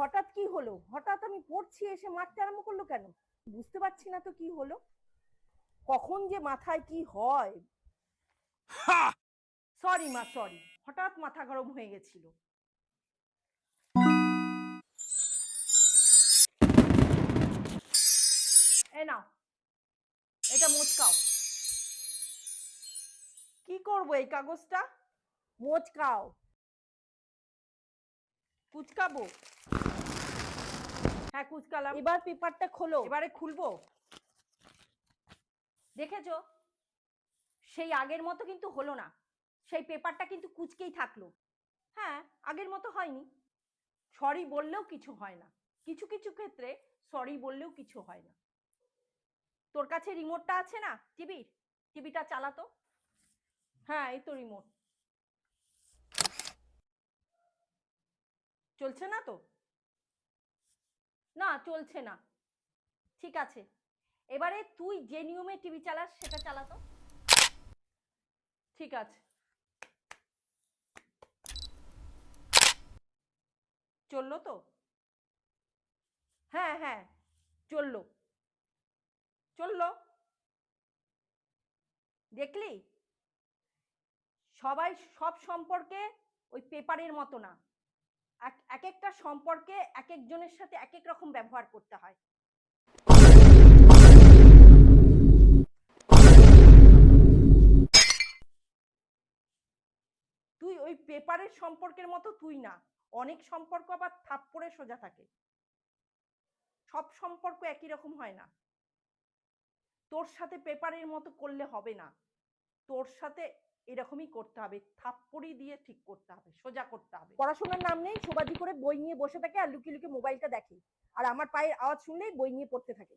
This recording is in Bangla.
হঠাৎ কি হলো? হঠাৎ আমি পড়ছি এসে মারতে আরম্ভ করলো কেন? বুঝতে পারছি না তো কি হলো। কখন যে মাথায় কি হয়। সরি মা, সরি। হঠাৎ মাথা গরম হয়ে গেছিল। এ নাও, এটা মোচকাও। কি করবো এই কাগজটা? মোচকাও। কুচকাবো? হ্যাঁ কুচকালাম। এবার পেপারটা খোলো। এবারে খুলবো। দেখেছো, সেই আগের মতো কিন্তু হলো না। সেই পেপারটা কিন্তু কুচকেই থাকলো। হ্যাঁ, আগের মতো হয়নি। সরি বললেও কিছু হয় না। কিছু কিছু ক্ষেত্রে সরি বললেও কিছু হয় না। তোর কাছে রিমোটটা আছে না টিভির? টিভিটা চালাতো। হ্যাঁ, এই তো রিমোট। চলছে না তো? না, চলছে না। ঠিক আছে, এবারে তুই যে নিয়মে টিভি চালাস সেটা চালাতো। ঠিক আছে, চললো তো? হ্যাঁ হ্যাঁ, চললো। চললো। দেখলি, সবাই সব সম্পর্কে ওই পেপারের মতো না। এক একটা সম্পর্কে এক একজনের সাথে এক এক রকম ব্যবহার করতে হয়। তুই ওই পেপারের সম্পর্কের মতো তুই না। অনেক সম্পর্ক আবার থাপ্পড়ে সোজা থাকে। সব সম্পর্ক একই রকম হয় না। তোর সাথে পেপারের মতো করলে হবে না। তোর সাথে এরকমই করতে হবে, থাপ্পড়ি দিয়ে ঠিক করতে হবে, সোজা করতে হবে। পড়াশোনার নাম নেই, শোবাজি করে বই নিয়ে বসে থাকে আর লুকিয়ে লুকিয়ে মোবাইলটা দেখে। আর আমার পায়ের আওয়াজ শুনলেই বই নিয়ে পড়তে থাকে।